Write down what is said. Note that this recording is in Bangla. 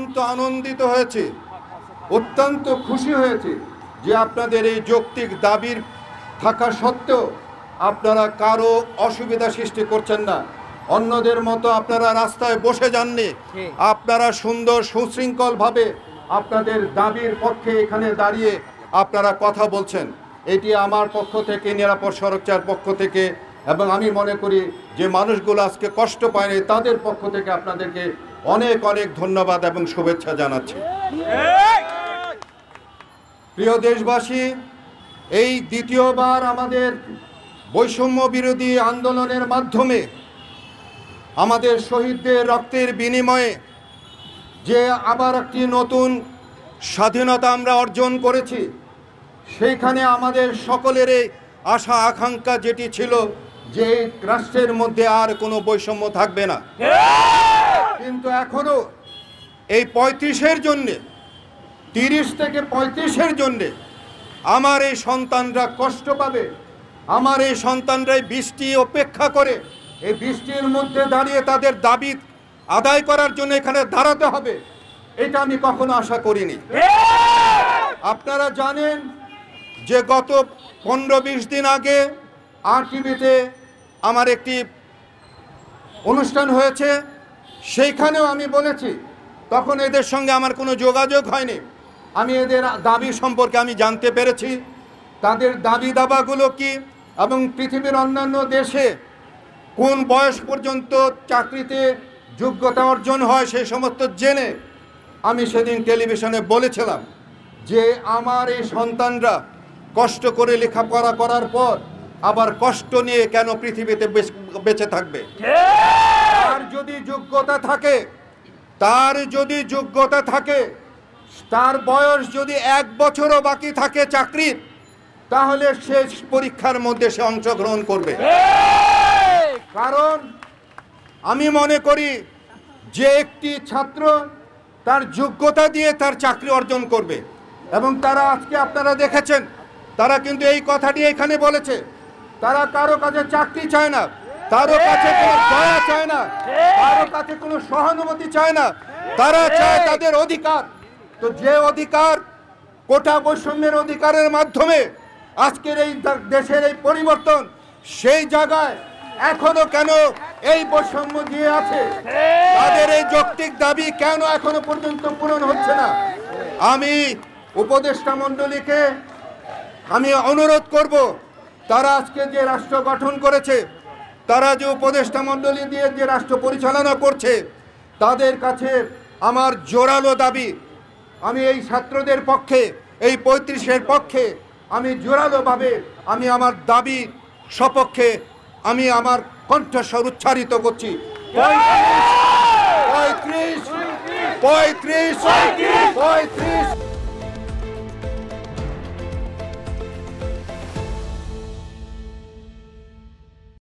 অত্যন্ত আনন্দিত হয়েছি, অত্যন্ত খুশি হয়েছি যে আপনাদের এই যৌক্তিক দাবির থাকা সত্ত্বেও আপনারা কারো অসুবিধা সৃষ্টি করছেন না। অন্যদের মতো আপনারা রাস্তায় বসে যাননি, আপনারা সুন্দর সুশৃঙ্খলভাবে আপনাদের দাবির পক্ষে এখানে দাঁড়িয়ে আপনারা কথা বলছেন। এটি আমার পক্ষ থেকে, নিরাপদ সড়কচার পক্ষ থেকে, এবং আমি মনে করি যে মানুষগুলো আজকে কষ্ট পায়নি তাদের পক্ষ থেকে আপনাদেরকে অনেক অনেক ধন্যবাদ এবং শুভেচ্ছা জানাচ্ছি। প্রিয় দেশবাসী, এই দ্বিতীয়বার আমাদের বৈষম্য বিরোধী আন্দোলনের মাধ্যমে আমাদের শহীদদের রক্তের বিনিময়ে যে আবার একটি নতুন স্বাধীনতা আমরা অর্জন করেছি, সেইখানে আমাদের সকলের আশা আকাঙ্ক্ষা যেটি ছিল যে রাষ্ট্রের মধ্যে আর কোনো বৈষম্য থাকবে না, কিন্তু এখনো এই 35-এর জন্যে, 30 থেকে 35-এর জন্যে আমার এই সন্তানরা কষ্ট পাবে। আমার এই সন্তানরাই বৃষ্টি অপেক্ষা করে, এই বৃষ্টির মধ্যে দাঁড়িয়ে তাদের দাবি আদায় করার জন্য এখানে দাঁড়াতে হবে, এটা আমি কখনো আশা করিনি। আপনারা জানেন যে গত 15-20 দিন আগে RTVতে আমার একটি অনুষ্ঠান হয়েছে, সেইখানেও আমি বলেছি, তখন এদের সঙ্গে আমার কোনো যোগাযোগ হয়নি, আমি এদের দাবি সম্পর্কে আমি জানতে পেরেছি, তাদের দাবি দাবাগুলো কি এবং পৃথিবীর অন্যান্য দেশে কোন বয়স পর্যন্ত চাকরিতে যোগ্যতা অর্জন হয় সেই সমস্ত জেনে আমি সেদিন টেলিভিশনে বলেছিলাম যে আমার এই সন্তানরা কষ্ট করে লেখাপড়া করার পর আবার কষ্ট নিয়ে কেন পৃথিবীতে বেঁচে থাকবে। তার যদি যোগ্যতা থাকে, তার বয়স যদি 1 বছরও বাকি থাকে চাকরির, তাহলে সে পরীক্ষার মধ্যে সে অংশগ্রহণ করবে। কারণ আমি মনে করি যে একটি ছাত্র তার যোগ্যতা দিয়ে তার চাকরি অর্জন করবে, এবং তারা আজকে আপনারা দেখেছেন তারা কিন্তু এই কথাটি এখানে বলেছে, তারা কারো কাছে চাকরি চায় না, কারো কাছে কোনো দয়া চায় না, কারো কাছে কোনো সহানুভূতি চায় না, তারা চায় তাদের অধিকার। তো যে অধিকার, কোটা বৈষম্যের অধিকারের মাধ্যমে আজকের এই দেশের এই পরিবর্তন, সেই জায়গায় এখনো কেন এই বৈষম্য দিয়ে আছে? তাদের এই যৌক্তিক দাবি কেন এখনো পর্যন্ত পূরণ হচ্ছে না? আমি উপদেষ্টা মণ্ডলীকে আমি অনুরোধ করব, তারা আজকে যে রাষ্ট্র গঠন করেছে, তারা যে উপদেষ্টা মণ্ডলী দিয়ে যে রাষ্ট্র পরিচালনা করছে, তাদের কাছে আমার জোরালো দাবি, আমি এই ছাত্রদের পক্ষে, এই 35-এর পক্ষে আমি জোরালোভাবে আমি আমার দাবি সপক্ষে আমি আমার কণ্ঠস্বর উচ্চারিত করছি। 35